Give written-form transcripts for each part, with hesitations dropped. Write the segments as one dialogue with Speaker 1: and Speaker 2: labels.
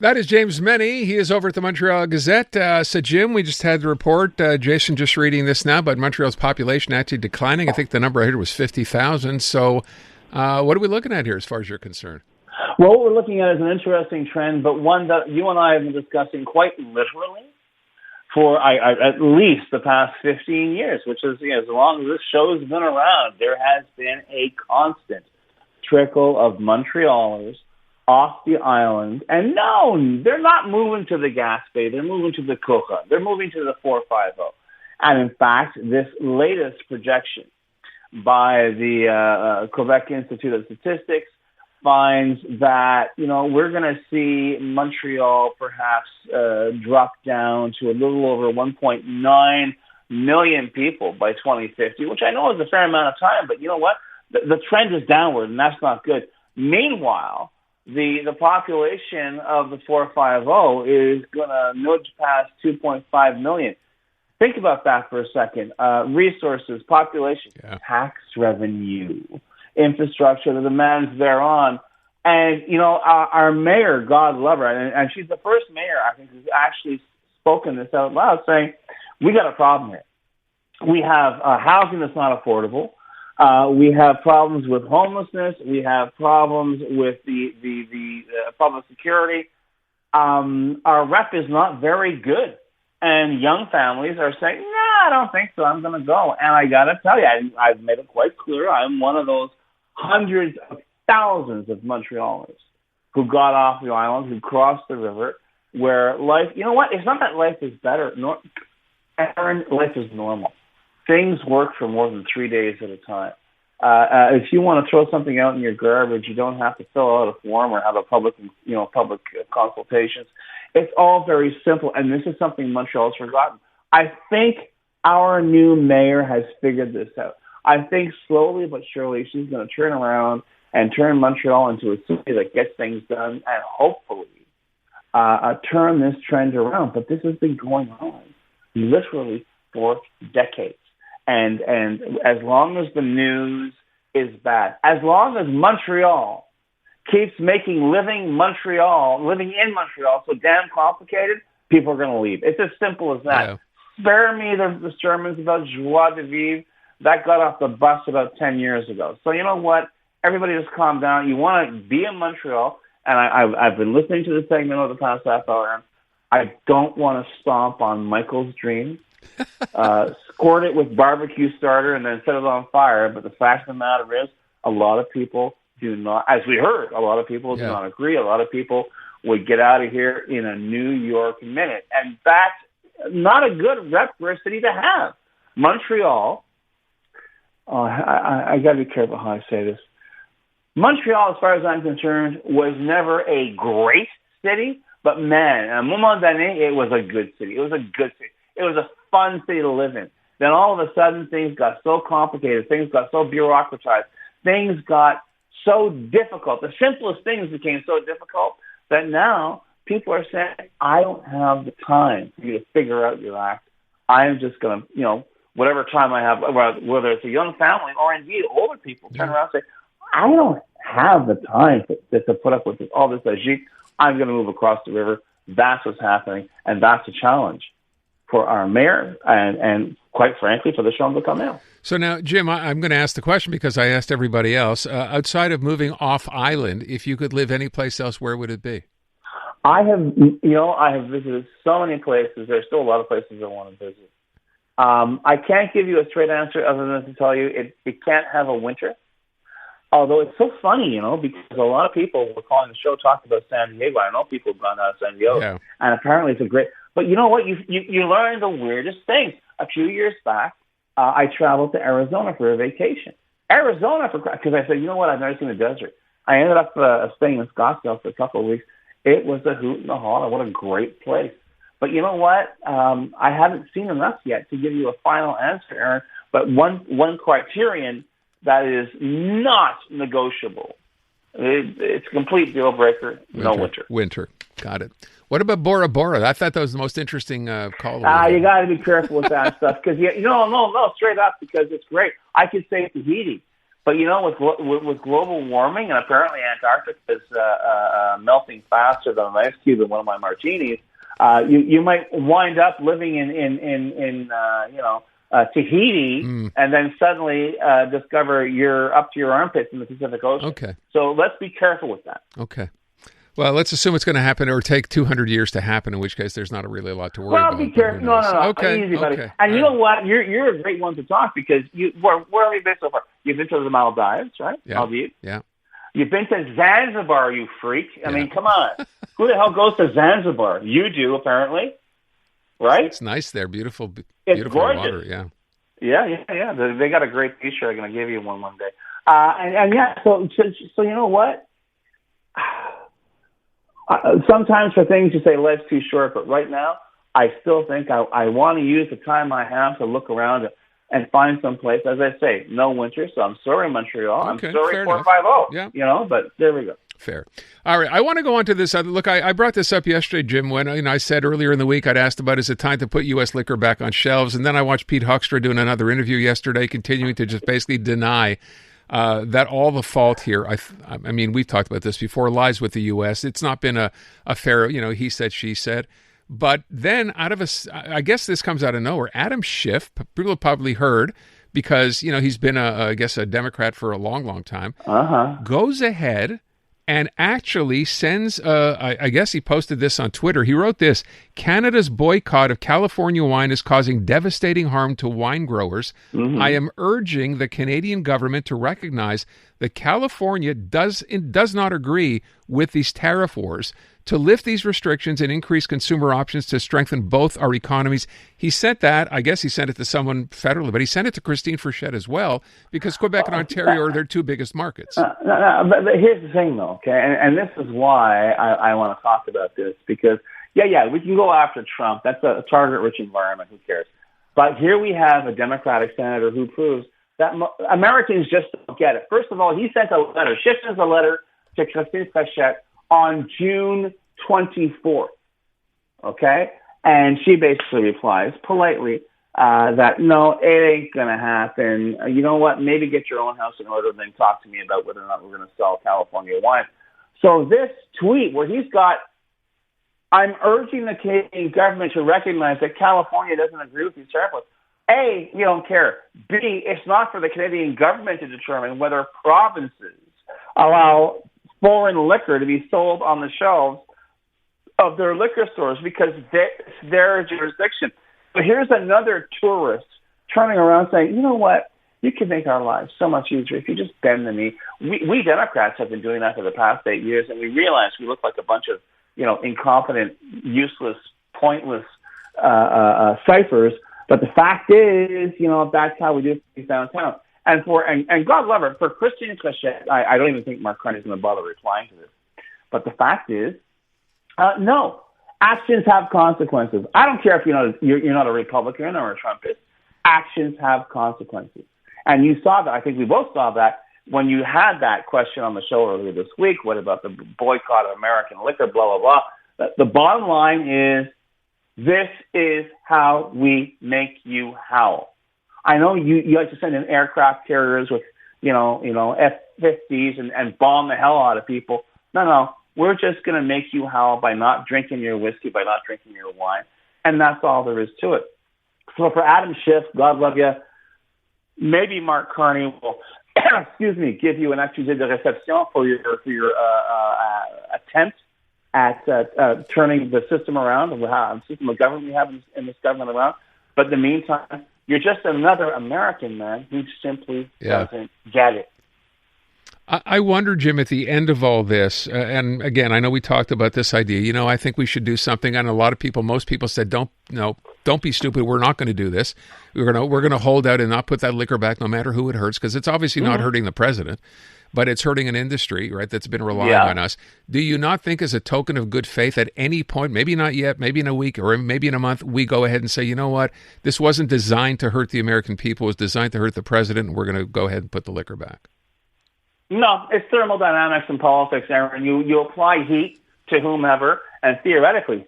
Speaker 1: That is James Mennie. He is over at the Montreal Gazette. So, Jim, we just had the report. Jason just reading this now, but Montreal's population actually declining. I think the number I heard was 50,000. So what are we looking at here as far as you're concerned?
Speaker 2: Well, what we're looking at is an interesting trend, but one that you and I have been discussing quite literally for at least the past 15 years, which is, as long as this show has been around, there has been a constant trickle of Montrealers off the island. And no, they're not moving to the Gaspé. They're moving to the Coca. They're moving to the 450. And in fact, this latest projection by the Quebec Institute of Statistics finds that, we're going to see Montreal perhaps drop down to a little over 1.9 million people by 2050, which I know is a fair amount of time, but you know what? The trend is downward, and that's not good. Meanwhile, the population of the 450 is going to nudge past 2.5 million. Think about that for a second. Resources, population, tax revenue, infrastructure, the demands thereon. And, our mayor, God love her, and she's the first mayor, I think, who's actually spoken this out loud, saying, we got a problem here. We have housing that's not affordable. We have problems with homelessness. We have problems with the public security. Our rep is not very good. And young families are saying, no, I don't think so. I'm going to go. And I got to tell you, I've made it quite clear. I'm one of those hundreds of thousands of Montrealers who got off the island, who crossed the river, where life, it's not that life is better. Aaron, life is normal. Things work for more than 3 days at a time. If you want to throw something out in your garbage, you don't have to fill out a form or have a public consultations. It's all very simple, and this is something Montreal's forgotten. I think our new mayor has figured this out. I think slowly but surely she's going to turn around and turn Montreal into a city that gets things done and hopefully turn this trend around. But this has been going on literally for decades. And as long as the news is bad, as long as Montreal keeps making living in Montreal so damn complicated, people are going to leave. It's as simple as that. Yeah. Spare me the sermons about joie de vivre. That got off the bus about 10 years ago. So you know what? Everybody just calm down. You want to be in Montreal, and I've been listening to the segment over the past half hour. I don't want to stomp on Michael's dream. Squirt it with barbecue starter and then set it on fire. But the fact of the matter is, a lot of people do not, as we heard, a lot of people do not agree. A lot of people would get out of here in a New York minute. And that's not a good rep for a city to have. Montreal, I got to be careful how I say this. Montreal, as far as I'm concerned, was never a great city, but man, à un moment donné, it was a good city. It was a good city. It was a fun city to live in. Then all of a sudden, things got so complicated. Things got so bureaucratized. Things got so difficult. The simplest things became so difficult that now people are saying, I don't have the time for you to figure out your act. I am just going to, whatever time I have, whether it's a young family or indeed older people, turn around and say, I don't have the time to put up with all this agite. I'm going to move across the river. That's what's happening, and that's a challenge for our mayor and quite frankly, for the show to come out.
Speaker 1: So now, Jim, I'm going to ask the question because I asked everybody else. Outside of moving off island, if you could live any place else, where would it be?
Speaker 2: I have visited so many places. There's still a lot of places I want to visit. I can't give you a straight answer other than to tell you it can't have a winter. Although it's so funny, because a lot of people were calling the show talked about San Diego. I know people have gone out of San Diego, and apparently it's a great. But you know what? You learn the weirdest things. A few years back, I traveled to Arizona for a vacation. Because I said, you know what? I've never seen the desert. I ended up staying in Scottsdale for a couple of weeks. It was a hoot and a holler. What a great place. But you know what? I haven't seen enough yet to give you a final answer, Aaron. But one criterion that is not negotiable. It's a complete deal breaker. No winter.
Speaker 1: Winter. Got it. What about Bora Bora? I thought that was the most interesting call.
Speaker 2: You got to be careful with that stuff because no, straight up, because it's great. I could say Tahiti, But with global warming, and apparently Antarctica is melting faster than an ice cube in one of my martinis, you might wind up living in Tahiti, and then suddenly discover you're up to your armpits in the Pacific Ocean.
Speaker 1: Okay.
Speaker 2: So let's be careful with that.
Speaker 1: Okay. Well, let's assume it's going to happen or take 200 years to happen, in which case there's not really a lot to worry about.
Speaker 2: Well, be careful. No.
Speaker 1: Okay.
Speaker 2: Easy, buddy.
Speaker 1: Okay.
Speaker 2: And you know what? You're a great one to talk because where have you been so far? You've been to the Maldives, right?
Speaker 1: Yeah.
Speaker 2: Maldives.
Speaker 1: Yeah.
Speaker 2: You've been to Zanzibar, you freak. I mean, come on. Who the hell goes to Zanzibar? You do, apparently. Right?
Speaker 1: It's nice there. Beautiful
Speaker 2: gorgeous.
Speaker 1: water. Yeah.
Speaker 2: Yeah. They got a great T-shirt. I'm going to give you one day. So you know what? Sometimes for things you say life's too short, but right now I still think I want to use the time I have to look around and find some place. As I say, no winter, so I'm sorry, Montreal.
Speaker 1: Okay,
Speaker 2: I'm sorry,
Speaker 1: fair
Speaker 2: 450.
Speaker 1: Yeah.
Speaker 2: But there we go.
Speaker 1: Fair. All right. I want to go on to this. Look, I brought this up yesterday, Jim, when I said earlier in the week I'd asked about is it time to put U.S. liquor back on shelves, and then I watched Pete Hoekstra doing another interview yesterday, continuing to just basically deny that all the fault here, I mean, we've talked about this before, lies with the U.S. It's not been a fair, he said, she said. But then I guess this comes out of nowhere. Adam Schiff, people have probably heard because, he's been, a Democrat for a long, long time, goes ahead and actually sends, I guess he posted this on Twitter. He wrote this: Canada's boycott of California wine is causing devastating harm to wine growers. I am urging the Canadian government to recognize that California does not agree with these tariff wars, to lift these restrictions and increase consumer options to strengthen both our economies. He sent that, I guess he sent it to someone federally, but he sent it to Christine Frechette as well, because Quebec and Ontario are their two biggest markets.
Speaker 2: But here's the thing, though, okay? And this is why I want to talk about this, because, we can go after Trump. That's a target-rich environment. Who cares? But here we have a Democratic senator who proves that Americans just don't get it. First of all, he sent a letter. Schiff sends a letter to Christine Frechette on June 24th, okay? And she basically replies politely that, no, it ain't going to happen. You know what? Maybe get your own house in order and then talk to me about whether or not we're going to sell California wine. So this tweet where he's got, I'm urging the Canadian government to recognize that California doesn't agree with these tariffs. A, you don't care. B, it's not for the Canadian government to determine whether provinces allow foreign liquor to be sold on the shelves of their liquor stores because it's their jurisdiction. But here's another tourist turning around saying, you know what? You can make our lives so much easier if you just bend the knee. We Democrats have been doing that for the past 8 years, and we realize we look like a bunch of, incompetent, useless, pointless ciphers. But the fact is, that's how we do things downtown. And God love her, for Christine Frechette, I don't even think Mark Carney's going to bother replying to this. But the fact is, no, actions have consequences. I don't care if you're not a Republican or a Trumpist. Actions have consequences. And you saw that. I think we both saw that when you had that question on the show earlier this week. What about the boycott of American liquor, blah, blah, blah. The bottom line is, this is how we make you howl. I know you like to send in aircraft carriers with, F-50s and bomb the hell out of people. No. We're just going to make you howl by not drinking your whiskey, by not drinking your wine. And that's all there is to it. So for Adam Schiff, God love you, maybe Mark Carney will, give you an accusé de réception for your attempt at turning the system around, the system of government we have in this government around. But in the meantime, you're just another American man who simply doesn't get it.
Speaker 1: I wonder, Jim, at the end of all this, and again, I know we talked about this idea, I think we should do something. And most people said, don't be stupid. We're not going to do this. We're going to hold out and not put that liquor back no matter who it hurts, because it's obviously not hurting the president, but it's hurting an industry, right, that's been relying on us. Do you not think as a token of good faith at any point, maybe not yet, maybe in a week or maybe in a month, we go ahead and say, you know what, this wasn't designed to hurt the American people, it was designed to hurt the president, and we're going to go ahead and put the liquor back?
Speaker 2: No, it's thermodynamics in politics, Aaron. You apply heat to whomever, and theoretically,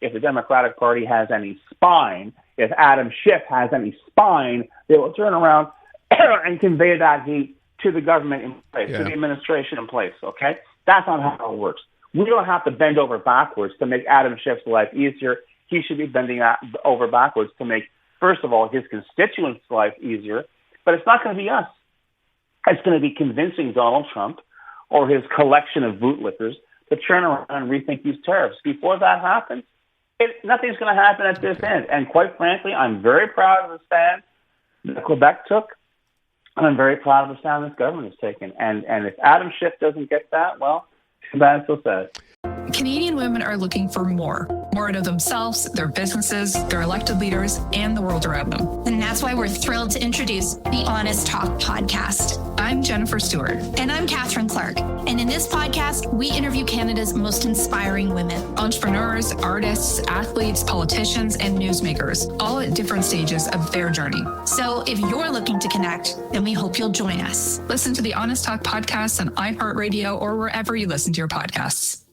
Speaker 2: if the Democratic Party has any spine, if Adam Schiff has any spine, they will turn around and convey that heat to the government in place,
Speaker 1: Yeah.
Speaker 2: to the administration in place, okay? That's not how it works. We don't have to bend over backwards to make Adam Schiff's life easier. He should be bending over backwards to make, first of all, his constituents' life easier. But it's not going to be us. It's going to be convincing Donald Trump or his collection of bootlickers to turn around and rethink these tariffs. Before that happens, nothing's going to happen at this end. And quite frankly, I'm very proud of the stand that Quebec took, and I'm very proud of the stand this government has taken. And if Adam Schiff doesn't get that, well, too bad, so sad.
Speaker 3: Canadian women are looking for more out of themselves, their businesses, their elected leaders, and the world around them.
Speaker 4: And that's why we're thrilled to introduce the Honest Talk podcast.
Speaker 3: I'm Jennifer Stewart.
Speaker 4: And I'm Catherine Clark. And in this podcast, we interview Canada's most inspiring women.
Speaker 3: Entrepreneurs, artists, athletes, politicians, and newsmakers, all at different stages of their journey.
Speaker 4: So if you're looking to connect, then we hope you'll join us.
Speaker 3: Listen to the Honest Talk podcast on iHeartRadio or wherever you listen to your podcasts.